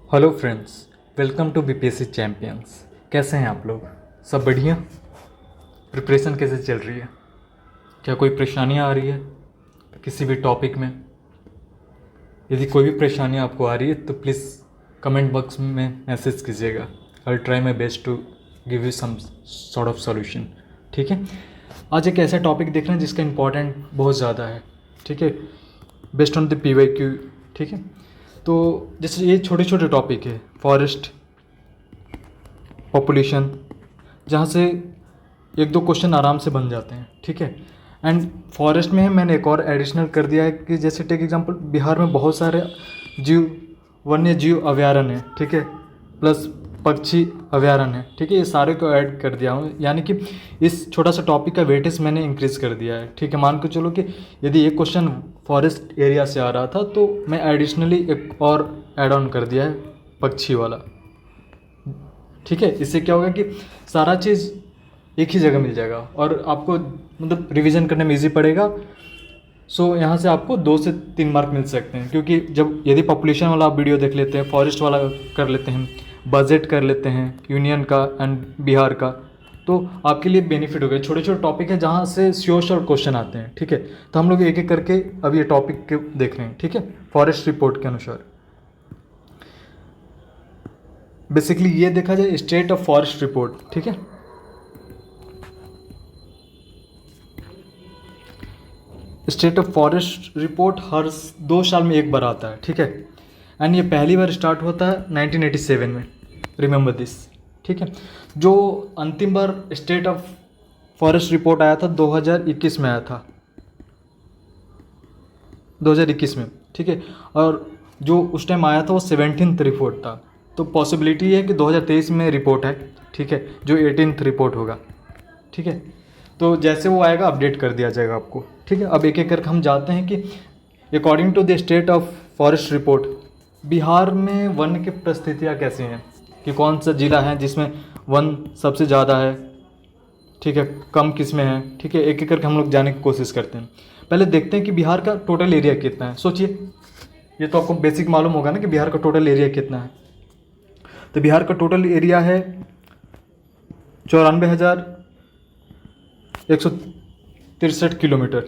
Hello friends, welcome to BPSC champions. कैसे हैं आप लोग? सब बढ़िया? प्रिपरेशन कैसे चल रही है? क्या कोई परेशानियां आ रही है किसी भी टॉपिक में? यदि कोई भी परेशानी आपको आ रही है तो प्लीज़ कमेंट बॉक्स में मैसेज कीजिएगा। I will try my best to give you some sort of solution. ठीक है, आज एक ऐसा टॉपिक देख रहे हैं जिसका इम्पोर्टेंट बहुत ज़्यादा है। ठीक है, बेस्ड ऑन द PYQ। ठीक है, तो जैसे ये छोटे छोटे टॉपिक है, फॉरेस्ट, पॉपुलेशन, जहाँ से एक दो क्वेश्चन आराम से बन जाते हैं। ठीक है, एंड फॉरेस्ट में मैंने एक और एडिशनल कर दिया है कि जैसे टेक एग्जांपल, बिहार में बहुत सारे वन्य जीव अभयारण्य है। ठीक है, प्लस पक्षी अभयारण्य है। ठीक है, ये सारे को ऐड कर दिया हूँ, यानी कि इस छोटा सा टॉपिक का वेटेज मैंने इंक्रीज कर दिया है। ठीक है, मान के चलो कि यदि एक क्वेश्चन फॉरेस्ट एरिया से आ रहा था तो मैं एडिशनली एक और ऐड ऑन कर दिया है, पक्षी वाला। ठीक है, इससे क्या होगा कि सारा चीज़ एक ही जगह मिल जाएगा और आपको मतलब रिवीजन करने में इजी पड़ेगा। सो यहाँ से आपको 2 से 3 मार्क मिल सकते हैं, क्योंकि जब यदि पॉपुलेशन वाला आप वीडियो देख लेते हैं, फॉरेस्ट वाला कर लेते हैं, बजट कर लेते हैं यूनियन का एंड बिहार का, तो आपके लिए बेनिफिट हो गया। छोटे छोटे टॉपिक है जहाँ से श्योर श्योर क्वेश्चन आते हैं। ठीक है, तो हम लोग एक एक करके अब ये टॉपिक के देख रहे हैं। ठीक है, फॉरेस्ट रिपोर्ट के अनुसार बेसिकली ये देखा जाए स्टेट ऑफ फॉरेस्ट रिपोर्ट। ठीक है, स्टेट ऑफ फॉरेस्ट रिपोर्ट हर 2 साल में एक बार आता है। ठीक है, एंड ये पहली बार स्टार्ट होता है 1987 में। Remember this. ठीक है, जो अंतिम बार स्टेट ऑफ फॉरेस्ट रिपोर्ट आया था 2021 में आया था, 2021 में। ठीक है, और जो उस टाइम आया था वो 17th रिपोर्ट था, तो पॉसिबिलिटी है कि 2023 में रिपोर्ट है। ठीक है, जो 18th रिपोर्ट होगा। ठीक है, तो जैसे वो आएगा अपडेट कर दिया जाएगा आपको। ठीक है, अब एक एक करके हम जाते हैं कि according to the state of forest report Bihar में वन की परिस्थितियाँ कैसी हैं, कि कौन सा ज़िला है जिसमें वन सबसे ज़्यादा है, ठीक है, कम किस में है। ठीक है, एक एक करके हम लोग जाने की कोशिश करते हैं। पहले देखते हैं कि बिहार का टोटल एरिया कितना है। सोचिए, ये तो आपको बेसिक मालूम होगा ना कि बिहार का टोटल एरिया कितना है। तो बिहार का टोटल एरिया है 94,163 किलोमीटर।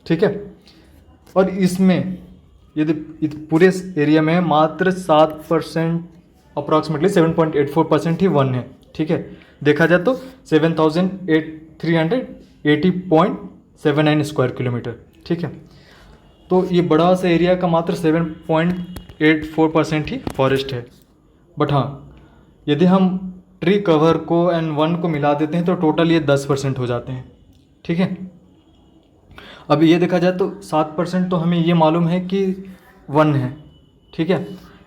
ठीक है, और इसमें यदि पूरे एरिया में मात्र 7%, अप्रॉक्सीमेटली 7.84% ही वन है। ठीक है, देखा जाए तो 7,380.79 स्क्वायर किलोमीटर। ठीक है, तो ये बड़ा सा एरिया का मात्र 7.84% ही फॉरेस्ट है। बट हाँ, यदि हम ट्री कवर को एंड वन को मिला देते हैं तो टोटल ये 10% हो जाते हैं। ठीक है, अब ये देखा जाए तो 7% तो हमें ये मालूम है कि वन है। ठीक है,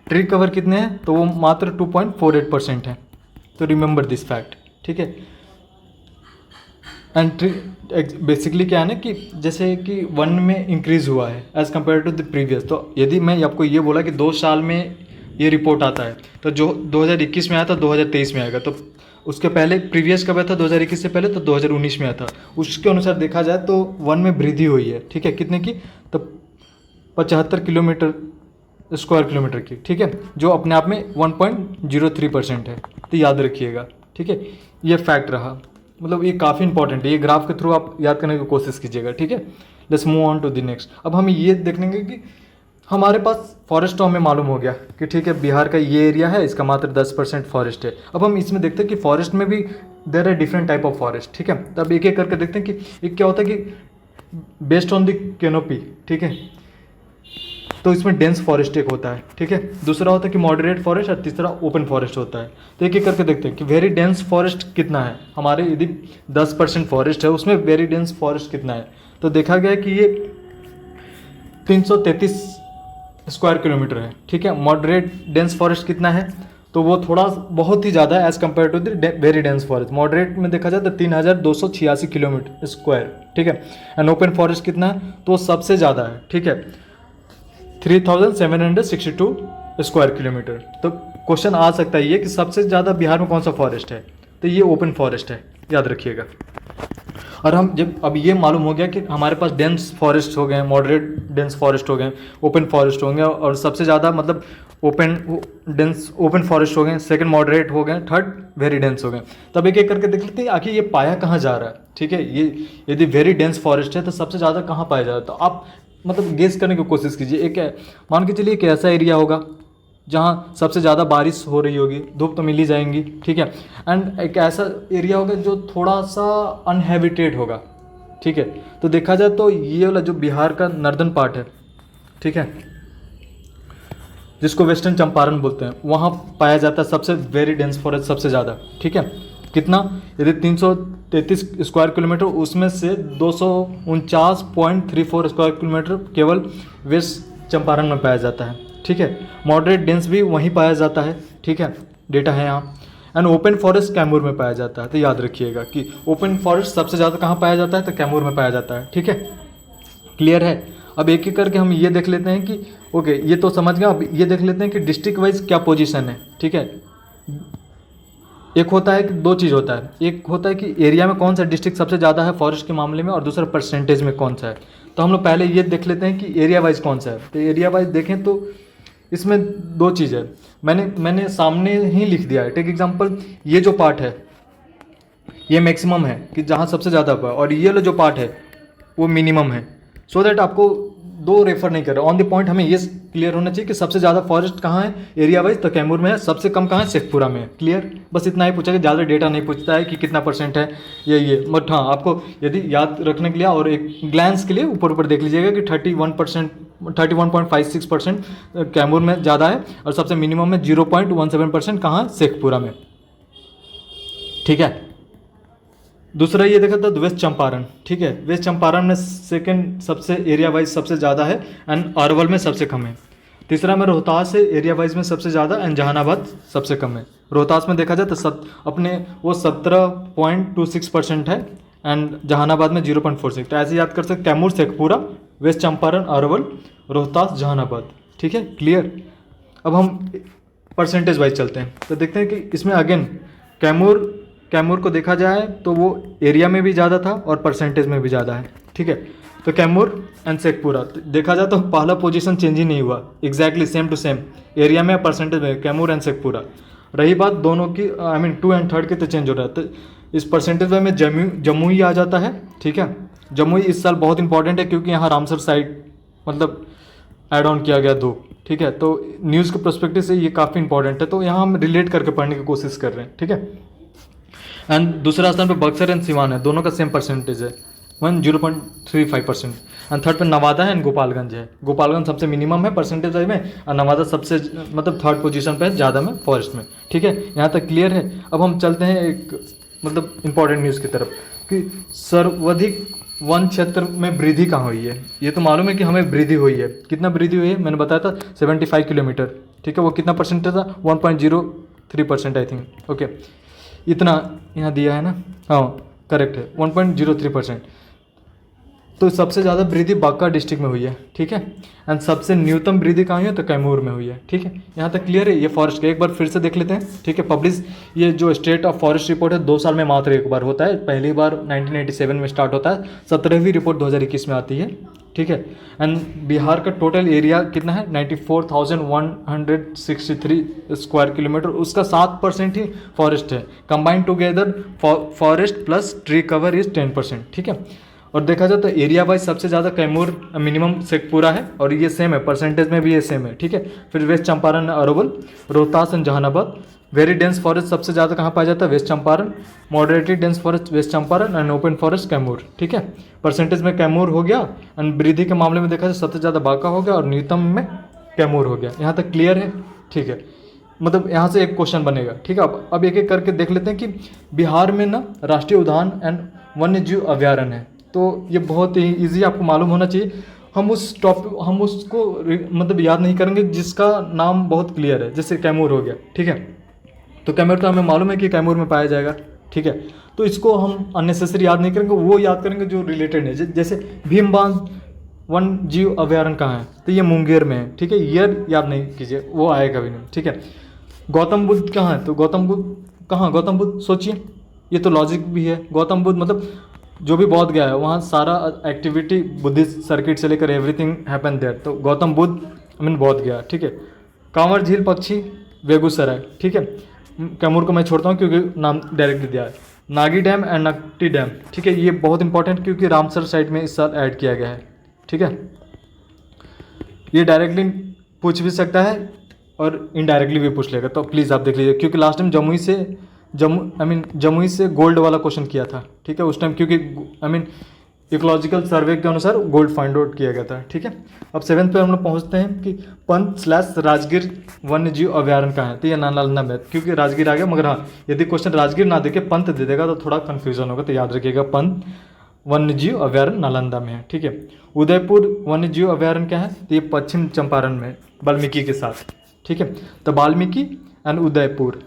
ट्री कवर कितने हैं तो वो मात्र 2.48% है। तो रिमेंबर दिस फैक्ट। ठीक है, एंड ट्री बेसिकली क्या है ना कि जैसे कि वन में इंक्रीज़ हुआ है as compare to the previous. तो यदि मैं आपको ये बोला कि 2 साल में ये रिपोर्ट आता है, तो जो 2021 में आया था 2023 में आएगा, तो उसके पहले प्रीवियस कब आया था 2021 से पहले, तो 2019 में आया था। उसके अनुसार देखा जाए तो वन में वृद्धि हुई है। ठीक है, कितने की? तो 75 किलोमीटर स्क्वायर किलोमीटर की। ठीक है, जो अपने आप में 1.03% है। तो याद रखिएगा। ठीक है, ये फैक्ट रहा, मतलब ये काफ़ी इंपॉर्टेंट है। ये ग्राफ के थ्रू आप याद करने की कोशिश कीजिएगा। ठीक है, let's move on to the next. अब हम ये देखेंगे कि हमारे पास फॉरेस्ट तो हमें मालूम हो गया कि ठीक है बिहार का ये एरिया है, इसका मात्र 10% फॉरेस्ट है। अब हम इसमें देखते हैं कि फॉरेस्ट में भी there are different type of forest. ठीक है, तो अब एक एक करके देखते हैं कि एक क्या होता है कि बेस्ड ऑन द कैनोपी। ठीक है, तो इसमें डेंस फॉरेस्ट एक होता है। ठीक है, दूसरा होता है कि मॉडरेट फॉरेस्ट और तीसरा ओपन फॉरेस्ट होता है। तो एक एक करके देखते हैं कि वेरी डेंस फॉरेस्ट कितना है। हमारे यदि 10% फॉरेस्ट है उसमें वेरी डेंस फॉरेस्ट कितना है, तो देखा गया कि ये 333 स्क्वायर किलोमीटर है। ठीक है, मॉडरेट डेंस फॉरेस्ट कितना है, तो वो थोड़ा बहुत ही ज़्यादा है as compare to the very dense forest. Moderate में देखा जाए तो 3,286 किलोमीटर स्क्वायर। ठीक है, एंड ओपन फॉरेस्ट कितना है, तो सबसे ज़्यादा है। ठीक है, 3,762 स्क्वायर किलोमीटर। तो क्वेश्चन आ सकता है ये कि सबसे ज़्यादा बिहार में कौन सा फॉरेस्ट है, तो ये ओपन फॉरेस्ट है, याद रखिएगा। और हम जब अब ये मालूम हो गया कि हमारे पास डेंस फॉरेस्ट हो गए, मॉडरेट डेंस फॉरेस्ट हो गए, ओपन फॉरेस्ट होंगे, और सबसे ज़्यादा मतलब ओपन फॉरेस्ट हो गए, सेकंड मॉडरेट हो गए, थर्ड वेरी डेंस हो गए। तब एक एक करके देख लेते हैं आखिर ये पाया कहाँ जा रहा है। ठीक है, ये यदि वेरी डेंस फॉरेस्ट है तो सबसे ज़्यादा कहाँ पाया जा रहा है, तो आप मतलब गेस करने की कोशिश कीजिए। एक मान के चलिए एक ऐसा एरिया होगा जहाँ सबसे ज़्यादा बारिश हो रही होगी, धूप तो मिल ही जाएंगी। ठीक है, एंड एक ऐसा एरिया होगा जो थोड़ा सा अनहैबिटेड होगा। ठीक है, तो देखा जाए तो ये वाला जो बिहार का नॉर्दर्न पार्ट है, ठीक है, जिसको वेस्टर्न चंपारण बोलते हैं, वहाँ पाया जाता है सबसे वेरी डेंस फॉरेस्ट सबसे ज़्यादा। ठीक है, कितना, यदि 333 स्क्वायर किलोमीटर, उसमें से 249.34 स्क्वायर किलोमीटर केवल वेस्ट चंपारण में पाया जाता है। ठीक है, मॉडरेट डेंस भी वहीं पाया जाता है। ठीक है, डेटा है यहाँ। एंड ओपन फॉरेस्ट कैमूर में पाया जाता है। तो याद रखिएगा कि ओपन फॉरेस्ट सबसे ज़्यादा कहाँ पाया जाता है, तो कैमूर में पाया जाता है। ठीक है, क्लियर है। अब एक एक करके हम ये देख लेते हैं कि ओके, ये तो समझ गए। अब ये देख लेते हैं कि डिस्ट्रिक्ट वाइज क्या पोजीशन है। ठीक है, एक होता है कि दो चीज़ होता है, एक होता है कि एरिया में कौन सा डिस्ट्रिक्ट सबसे ज़्यादा है फॉरेस्ट के मामले में, और दूसरा परसेंटेज में कौन सा है। तो हम लोग पहले ये देख लेते हैं कि एरिया वाइज कौन सा है। तो एरिया वाइज देखें तो इसमें दो चीज़ है, मैंने सामने ही लिख दिया है। टेक एग्जांपल, ये जो पार्ट है ये मैक्सिमम है कि जहाँ सबसे ज़्यादा हुआ, और ये जो पार्ट है वो मिनिमम है। सो दैट आपको दो रेफर नहीं कर रहा, ऑन द पॉइंट हमें ये क्लियर होना चाहिए कि सबसे ज़्यादा फॉरेस्ट कहाँ है एरिया वाइज, तो कैमूर में है। सबसे कम कहाँ है, शेखपुरा में है। क्लियर, बस इतना ही पूछा कि ज़्यादा डेटा नहीं पूछता है कि कितना परसेंट है ये बट हाँ, आपको यदि याद रखने के लिए और एक ग्लैंस के लिए ऊपर ऊपर देख लीजिएगा कि 31.56% कैमूर में ज़्यादा है, और सबसे मिनिमम में 0.17% कहाँ है, शेखपुरा में। ठीक है, दूसरा ये देखा था वेस्ट चंपारण। ठीक है, वेस्ट चंपारण में सेकंड सबसे एरिया वाइज सबसे ज़्यादा है, एंड अरवल में सबसे कम है। तीसरा में रोहतास है, एरिया वाइज में सबसे ज़्यादा, एंड जहानाबाद सबसे कम है। रोहतास में देखा जाए तो अपने वो 17.26% है, एंड जहानाबाद में 0.46। तो ऐसे याद कर सकते, कैमूर, शेखपुरा, वेस्ट चंपारण, अरवल, रोहतास, जहानाबाद। ठीक है, क्लियर। अब हम परसेंटेज वाइज चलते हैं, तो देखते हैं कि इसमें अगेन कैमूर को देखा जाए तो वो एरिया में भी ज़्यादा था और परसेंटेज में भी ज़्यादा है। ठीक है, तो कैमूर एंड शेखपुरा देखा जाए तो पहला पोजीशन चेंज ही नहीं हुआ, exactly same to same area में परसेंटेज में कैमूर एंड शेखपुरा। रही बात दोनों की, आई मीन 2 एंड 3 की, तो चेंज हो रहा है। तो इस परसेंटेज में जमुई आ जाता है। ठीक है, जमुई इस साल बहुत इंपॉर्टेंट है क्योंकि यहाँ रामसर साइड मतलब ऐड ऑन किया गया 2। ठीक है, तो न्यूज़ के पर्सपेक्टिव से ये काफ़ी इंपॉर्टेंट है, तो यहाँ हम रिलेट करके पढ़ने की कोशिश कर रहे हैं। ठीक है, एंड दूसरा स्थान पे बक्सर एंड सिवान है, दोनों का सेम परसेंटेज है 0.35%। एंड थर्ड पे नवादा है एंड गोपालगंज है। गोपालगंज सबसे मिनिमम है परसेंटेज में, और नवादा सबसे मतलब थर्ड पोजीशन पे है ज़्यादा में फॉरेस्ट में। ठीक है, यहाँ तक क्लियर है। अब हम चलते हैं एक मतलब इंपॉर्टेंट न्यूज़ की तरफ कि सर्वाधिक वन क्षेत्र में वृद्धि कहाँ हुई है। ये तो मालूम है कि हमें वृद्धि हुई है, कितना वृद्धि हुई है मैंने बताया था 75 किलोमीटर। ठीक है, वो कितना परसेंटेज था, 1.03% आई थिंक। ओके, इतना यहाँ दिया है ना, हाँ करेक्ट है, 1.03%। तो सबसे ज़्यादा वृद्धि बांका डिस्ट्रिक्ट में हुई है। ठीक है, एंड सबसे न्यूनतम वृद्धि कहाँ हुई है, तो कैमूर में हुई है। ठीक है, यहाँ तक क्लियर है। ये फॉरेस्ट का एक बार फिर से देख लेते हैं। ठीक है, पब्लिश ये जो स्टेट ऑफ फॉरेस्ट रिपोर्ट है 2 साल में मात्र एक बार होता है। पहली बार 1987 में स्टार्ट होता है, 17वीं रिपोर्ट 2021 में आती है। ठीक है, एंड बिहार का टोटल एरिया कितना है, 94,163 स्क्वायर किलोमीटर, उसका 7% ही फॉरेस्ट है। Combined together forest plus tree cover is 10%। ठीक है, और देखा जाए तो एरिया वाइज सबसे ज़्यादा कैमूर मिनिमम शेखपुरा है, और ये सेम है परसेंटेज में भी ये सेम है। ठीक है, फिर west Champaran, Arwal, Rohtas and Jahanabad. Very dense forest सबसे ज़्यादा कहाँ पाया जाता है, west Champaran. Moderately dense forest west Champaran, and open forest Kaimur. ठीक है, परसेंटेज में कैमूर हो गया, एंड वृद्धि के मामले में देखा जाए सबसे ज़्यादा बांका हो गया, और न्यूनतम में कैमूर हो गया। यहाँ तक क्लियर है। ठीक है, मतलब यहाँ से एक क्वेश्चन बनेगा। ठीक है, अब एक एक करके देख लेते हैं कि बिहार में ना राष्ट्रीय उद्यान एंड वन्य जीव अभ्यारण्य है। तो ये बहुत ही ईजी आपको मालूम होना चाहिए। हम उसको मतलब याद नहीं करेंगे जिसका नाम बहुत क्लियर है, जैसे कैमूर हो गया। ठीक है, तो कैमूर तो हमें मालूम है कि कैमूर में पाया जाएगा। ठीक है, तो इसको हम अननेसेसरी याद नहीं करेंगे, वो याद करेंगे जो रिलेटेड है। जैसे भीमबांध वन जीव अभ्यारण्य कहाँ है, तो ये मुंगेर में है। ठीक है, ईयर याद नहीं कीजिए, वो आएगा भी नहीं। ठीक है, गौतम बुद्ध कहाँ है, तो गौतम बुद्ध कहाँ, गौतम बुद्ध सोचिए, ये तो लॉजिक भी है। गौतम बुद्ध मतलब जो भी बौद्ध गया है वहाँ सारा एक्टिविटी बुद्धिस्ट सर्किट से लेकर एवरीथिंग हैपन देयर। तो गौतम बुद्ध आई मीन बौद्ध गया, ठीक है। कांवर झील पक्षी बेगूसराय, ठीक है। कैमूर को मैं छोड़ता हूँ क्योंकि नाम डायरेक्टली दिया है। Nagi dam and Nakti dam, ठीक है, ये बहुत इंपॉर्टेंट क्योंकि रामसर साइट में इस साल ऐड किया गया है, ठीक है। ये डायरेक्टली पूछ भी सकता है और इनडायरेक्टली भी पूछ लेगा, तो प्लीज़ आप देख लीजिए क्योंकि लास्ट टाइम जमुई से गोल्ड वाला क्वेश्चन किया था, ठीक है, उस टाइम क्योंकि इकोलॉजिकल सर्वे के अनुसार गोल्ड फाइंड आउट किया गया था, ठीक है। अब 7th पे हम लोग पहुँचते हैं कि पंत/राजगीर वन्य जीव अभ्यारण्य कहाँ है। तो ये नालंदा में, क्योंकि राजगीर आ गया, मगर हाँ यदि क्वेश्चन राजगीर ना देके पंत दे देगा तो थोड़ा कन्फ्यूजन होगा, तो याद रखिएगा पंत वन्य जीव अभ्यारण्य नालंदा में है, ठीक है। उदयपुर वन्य जीव अभ्यारण्य क्या है, तो ये पश्चिम चंपारण में वाल्मीकि के साथ, ठीक है। तो वाल्मीकि एंड उदयपुर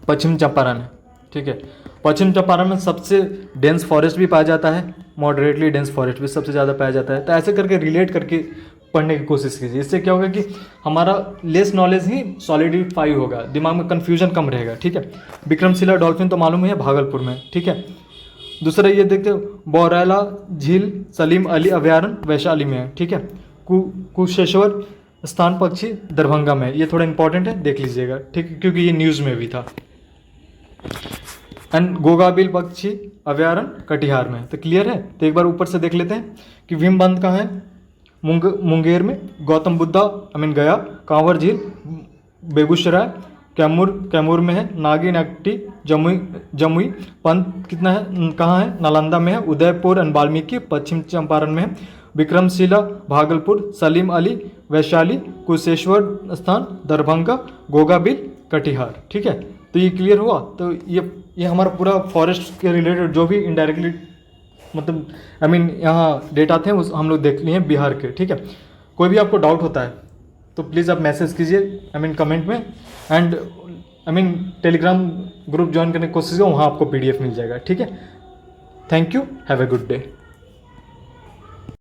पश्चिम चंपारण है, ठीक है। पश्चिम चंपारण में सबसे डेंस फॉरेस्ट भी पाया जाता है, मॉडरेटली डेंस फॉरेस्ट भी सबसे ज़्यादा पाया जाता है। तो ऐसे करके रिलेट करके पढ़ने की कोशिश कीजिए, इससे क्या होगा कि हमारा लेस नॉलेज ही सॉलिडिफाई होगा, दिमाग में कन्फ्यूजन कम रहेगा, ठीक है। विक्रमशिला डॉल्फिन तो मालूम है भागलपुर में, ठीक है। दूसरा ये देखते हो बौरेला झील सलीम अली अभ्यारण्य वैशाली में है, ठीक है। कुशेश्वर स्थान पक्षी दरभंगा में, ये थोड़ा इंपॉर्टेंट है, देख लीजिएगा, ठीक है, क्योंकि ये न्यूज़ में भी था। एंड गोगाबिल पक्षी अभ्यारण्य कटिहार में, तो क्लियर है। तो एक बार ऊपर से देख लेते हैं कि भीम बांध कहाँ है, मुंगेर में। गौतम बुद्धा गया। कांवर झील बेगूसराय, कैमूर में है। नागी नकटी जमुई। पंत कितना है, कहाँ है, नालंदा में है। उदयपुर एंड वाल्मीकि पश्चिम चंपारण में है। विक्रमशिला भागलपुर। सलीम अली वैशाली। कुशेश्वर स्थान दरभंगा। गोगाबिल कटिहार, ठीक है। तो ये क्लियर हुआ। तो ये हमारा पूरा फॉरेस्ट के रिलेटेड जो भी इनडायरेक्टली यहाँ डेटा थे उस हम लोग देख लिए हैं बिहार के, ठीक है। कोई भी आपको डाउट होता है तो प्लीज़ आप मैसेज कीजिए कमेंट में, एंड टेलीग्राम ग्रुप ज्वाइन करने की कोशिश करो, वहाँ आपको PDF मिल जाएगा, ठीक है। Thank you, have a good day.